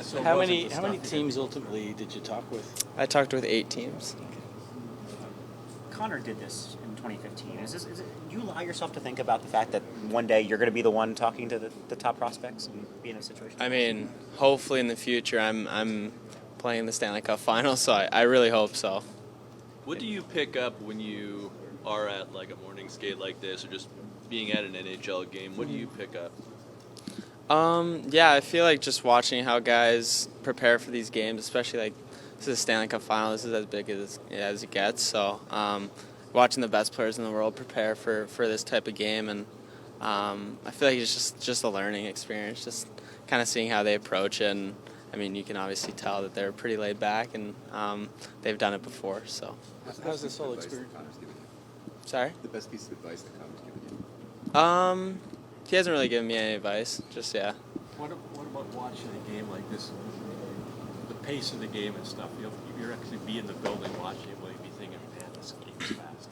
So How many teams ultimately did you talk with? I talked with 8 teams. Connor did this in 2015. Is it, do you allow yourself to think about the fact that one day you're going to be the one talking to the top prospects and be in a situation? I mean, hopefully in the future I'm playing the Stanley Cup Final, so I really hope so. What do you pick up when you are at like a morning skate like this, or just being at an NHL game? What do you pick up? Yeah, I feel like just watching how guys prepare for these games, especially like this is a Stanley Cup Final. This is as big as it gets. So watching the best players in the world prepare for this type of game, and I feel like it's just a learning experience, just kind of seeing how they approach it. And I mean, you can obviously tell that they're pretty laid back, and they've done it before. So How's this whole experience? sorry. The best piece of advice that Connor's given you? He hasn't really given me any advice. Just yeah. What about watching a game like this? The pace of the game and stuff. You're actually be in the building watching it. Will you be thinking, man, this game's fast?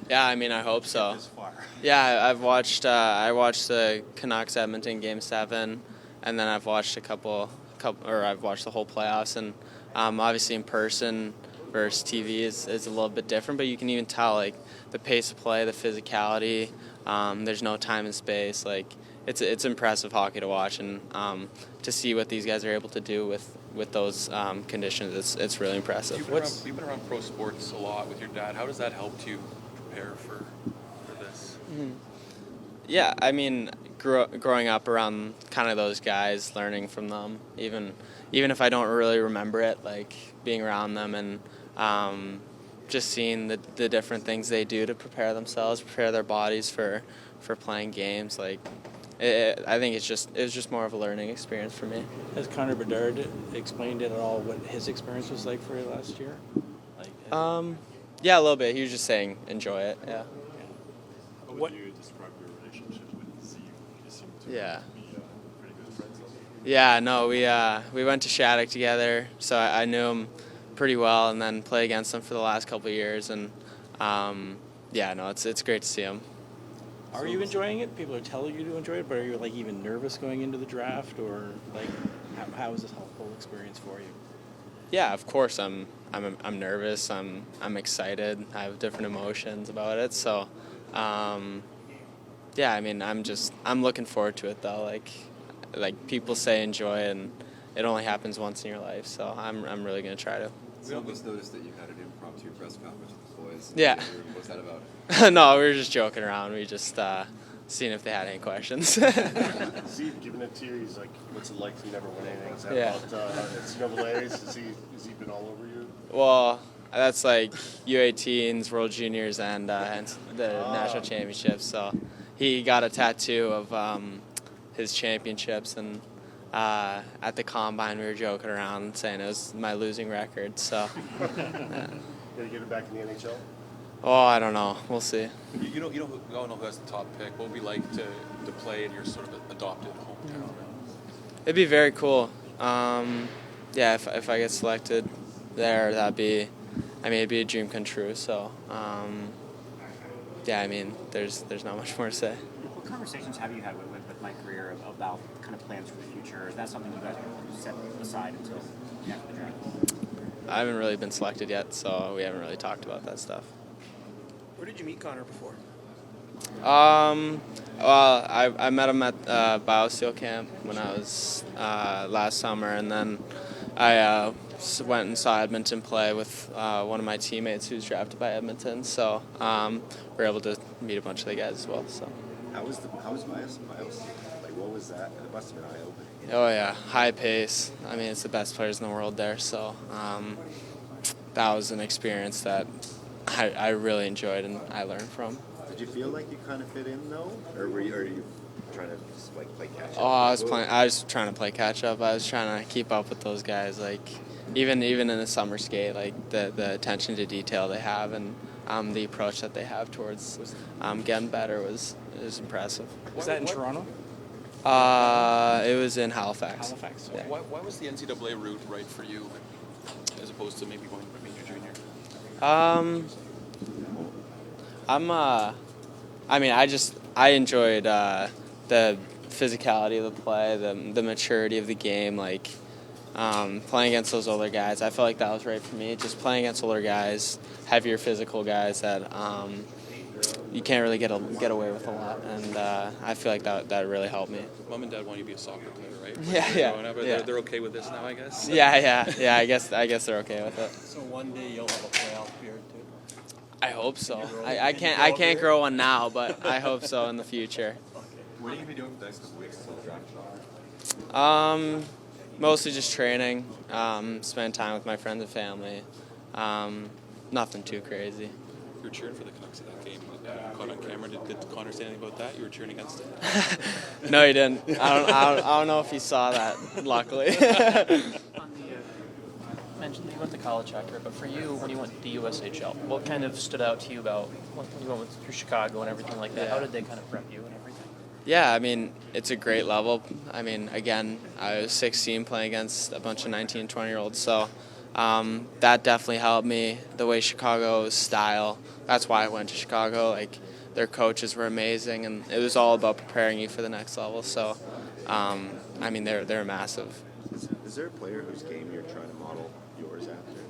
Yeah, I mean, I hope so. This far. Yeah, I've watched. I watched the Canucks Edmonton Game 7, and then I've watched I've watched the whole playoffs. And obviously in person versus TV is a little bit different, but you can even tell like the pace of play, the physicality. There's no time and space. Like it's impressive hockey to watch, and to see what these guys are able to do with those conditions, it's really impressive. You've been around pro sports a lot with your dad. How does that help you prepare for this? Mm-hmm. Yeah, I mean, growing up around kind of those guys, learning from them, even if I don't really remember it, like being around them and just seeing the different things they do to prepare themselves, prepare their bodies for playing games. Like, I think it was just more of a learning experience for me. Has Connor Bedard explained it at all what his experience was like for you last year? Yeah, a little bit. He was just saying enjoy it. Yeah. How would you describe your relationship with Z? You seem to be pretty good friends. Yeah. No, we went to Shattuck together, so I knew him pretty well, and then play against him for the last couple of years, and it's great to see him. Are you enjoying it? People are telling you to enjoy it, but are you like even nervous going into the draft, or like how is this whole experience for you? Yeah, of course I'm nervous. I'm excited. I have different emotions about it. So, yeah, I mean I'm looking forward to it though. Like people say enjoy it, and it only happens once in your life. So I'm really gonna try to. We almost noticed that you had an impromptu press conference with the boys. Yeah. What was that about? No, we were just joking around. We just seeing if they had any questions. Z giving it to you. He's like, "What's it like to never win anything?" Is that about NCAA's? Has he been all over you? Well, that's like U18s, World Juniors, and the national championships. So he got a tattoo of his championships, and at the combine we were joking around saying it was my losing record. So. Gonna get it back in the NHL? Oh, I don't know. We'll see. You don't know who has the top pick. What would it be like to play in your sort of adopted hometown? It'd be very cool. Yeah, if I get selected there, it'd be a dream come true. So, yeah, I mean, there's not much more to say. What conversations have you had with Mike Greer about kind of plans for the future? Is that something you guys set aside until after the draft? I haven't really been selected yet, so we haven't really talked about that stuff. Where did you meet Connor before? Well, I met him at BioSteel camp when I was last summer, and then I went and saw Edmonton play with one of my teammates who's drafted by Edmonton. So we were able to meet a bunch of the guys as well. So. How was Bios? Like, what was that? It must have been eye-opening. Oh yeah, high pace. I mean, it's the best players in the world there. So that was an experience that I really enjoyed and I learned from. Did you feel like you kind of fit in though, or are you trying to just, like, play catch up? Oh, I was trying to play catch up. I was trying to keep up with those guys. Like even in the summer skate, like the attention to detail they have and the approach that they have towards getting better was impressive. Was that in Toronto? It was in Halifax. Halifax. Yeah. Why was the NCAA route right for you, as opposed to maybe going being a junior? I enjoyed the physicality of the play, the maturity of the game. Like, playing against those older guys. I felt like that was right for me. Just playing against older guys, heavier physical guys that you can't really get away with a lot, and I feel like that really helped me. Mom and dad want you to be a soccer player, right? Yeah. Growing up, Yeah. They're okay with this now, I guess. Yeah. I guess they're okay with it. So one day you'll have a playoff beard too. I hope so. I can't grow one now, but I hope so in the future. What are you going to be doing for the next couple weeks until the draft is over? Mostly just training, spend time with my friends and family. Nothing too crazy. You were cheering for the Canucks in that game. Caught on camera. Did Connor say anything about that? You were cheering against it. No, he didn't. I don't know if he saw that. Luckily. On the, mentioned that you went to college after it, but for you, when you went to the USHL, what kind of stood out to you about when you went through Chicago and everything like that? Yeah. How did they kind of prep you and everything? Yeah, I mean, it's a great level. I mean, again, I was 16 playing against a bunch of 19, 20-year-olds, so that definitely helped me. The way Chicago's style, that's why I went to Chicago. Like, their coaches were amazing, and it was all about preparing you for the next level. So, I mean, they're massive. Is there a player whose game you're trying to model yours after?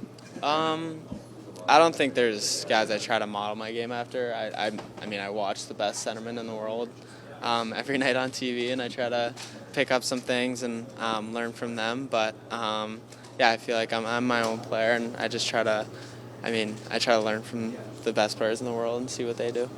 I don't think there's guys I try to model my game after. I mean, I watch the best centermen in the world every night on TV, and I try to pick up some things and learn from them. But yeah, I feel like I'm my own player, and I just try to, I try to learn from the best players in the world and see what they do.